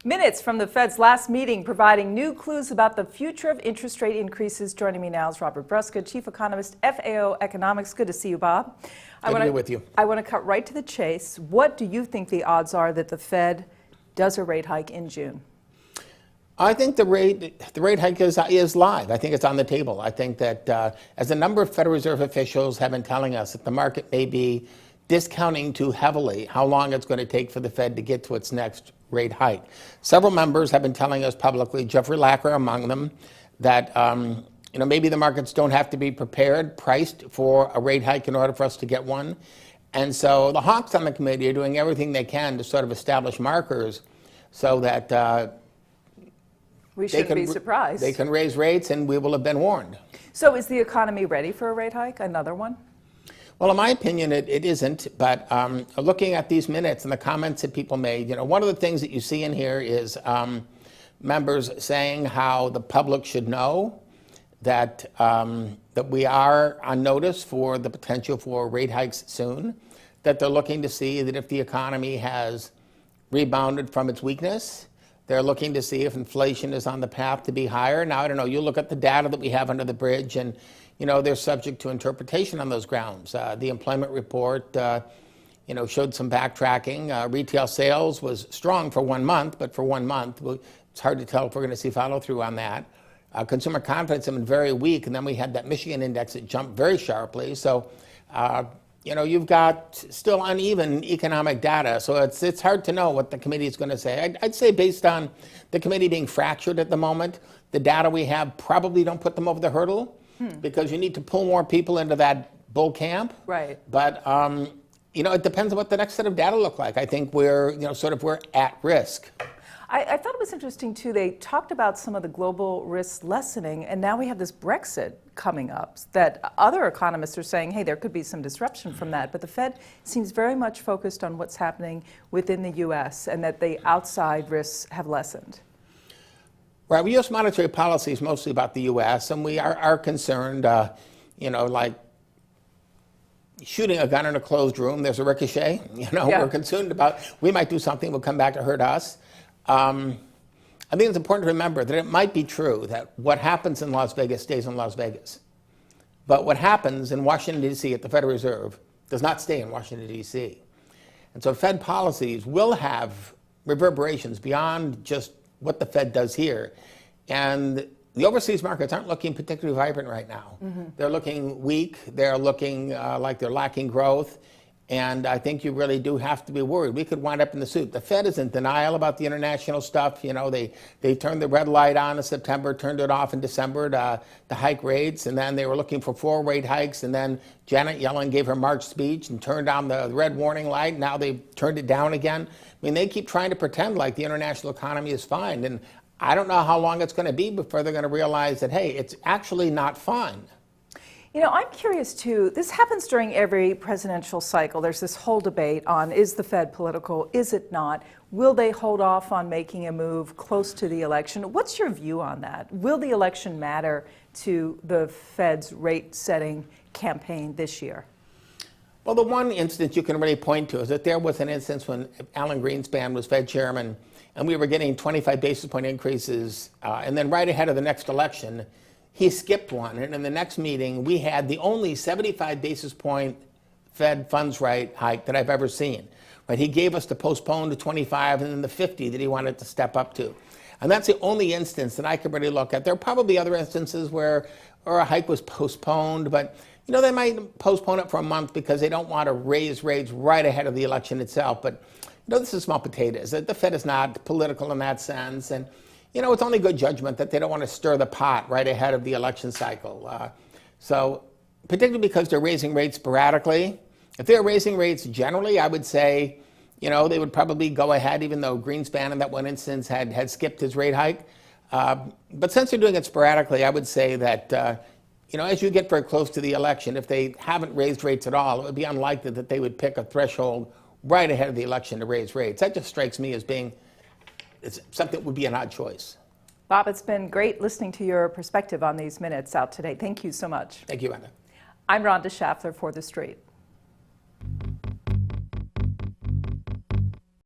Minutes from the Fed's last meeting providing new clues about the future of interest rate increases. Joining me now is Robert Brusca, Chief Economist, FAO Economics. Good to see you, Bob. Good to be with you. I want to cut right to the chase. What do you think the odds are that the Fed does a rate hike in June? I think the rate hike is live. I think it's on the table. I think that as a number of Federal Reserve officials have been telling us that the market may be discounting too heavily how long it's going to take for the Fed to get to its next rate hike. Several members have been telling us publicly, Jeffrey Lacker among them, that maybe the markets don't have to be priced for a rate hike in order for us to get one. And so the hawks on the committee are doing everything they can to sort of establish markers so that we shouldn't be surprised. They can raise rates and we will have been warned. So is the economy ready for a rate hike, another one? Well, in my opinion, it isn't, but looking at these minutes and the comments that people made, one of the things that you see in here is members saying how the public should know that that we are on notice for the potential for rate hikes soon, that they're looking to see that if the economy has rebounded from its weakness, they're looking to see if inflation is on the path to be higher. Now, I don't know, you look at the data that we have under the bridge and they're subject to interpretation on those grounds. The employment report, showed some backtracking. Retail sales was strong for 1 month, but for 1 month, it's hard to tell if we're going to see follow through on that. Consumer confidence has been very weak, and then we had that Michigan index that jumped very sharply. So, you've got still uneven economic data, so it's hard to know what the committee is going to say. I'd say based on the committee being fractured at the moment, the data we have probably don't put them over the hurdle. Because you need to pull more people into that bull camp. Right. But, it depends on what the next set of data look like. I think we're at risk. I thought it was interesting, too. They talked about some of the global risks lessening, and now we have this Brexit coming up that other economists are saying, hey, there could be some disruption from that. But the Fed seems very much focused on what's happening within the U.S. and that the outside risks have lessened. Right, U.S. monetary policy is mostly about the U.S., and we are concerned, like shooting a gun in a closed room, there's a ricochet. We're concerned about, we might do something, will come back to hurt us. I think it's important to remember that it might be true that what happens in Las Vegas stays in Las Vegas. But what happens in Washington, D.C. at the Federal Reserve does not stay in Washington, D.C. And so Fed policies will have reverberations beyond just what the Fed does here. And the overseas markets aren't looking particularly vibrant right now. Mm-hmm. They're looking weak. They're looking like they're lacking growth. And I think you really do have to be worried. We could wind up in the soup. The Fed is in denial about the international stuff. They turned the red light on in September, turned it off in December to hike rates. And then they were looking for 4 rate hikes. And then Janet Yellen gave her March speech and turned on the red warning light. Now they've turned it down again. I mean, they keep trying to pretend like the international economy is fine. And I don't know how long it's going to be before they're going to realize that, hey, it's actually not fine. I'm curious, too. This happens during every presidential cycle. There's this whole debate on, is the Fed political? Is it not? Will they hold off on making a move close to the election? What's your view on that? Will the election matter to the Fed's rate-setting campaign this year? Well, the one instance you can really point to is that there was an instance when Alan Greenspan was Fed chairman, and we were getting 25 basis point increases, and then right ahead of the next election, he skipped one, and in the next meeting, we had the only 75 basis point Fed funds rate hike that I've ever seen. Right? He gave us the postponed to 25 and then the 50 that he wanted to step up to. And that's the only instance that I could really look at. There are probably other instances where a hike was postponed, but they might postpone it for a month because they don't want to raise rates right ahead of the election itself. But this is small potatoes. The Fed is not political in that sense, and it's only good judgment that they don't want to stir the pot right ahead of the election cycle. So particularly because they're raising rates sporadically. If they're raising rates generally, I would say, they would probably go ahead, even though Greenspan in that one instance had skipped his rate hike. But since they're doing it sporadically, I would say that, as you get very close to the election, if they haven't raised rates at all, it would be unlikely that they would pick a threshold right ahead of the election to raise rates. That just strikes me as being something that would be an odd choice. Bob, it's been great listening to your perspective on these minutes out today. Thank you so much. Thank you, Anna. I'm Rhonda Schaffler for The Street.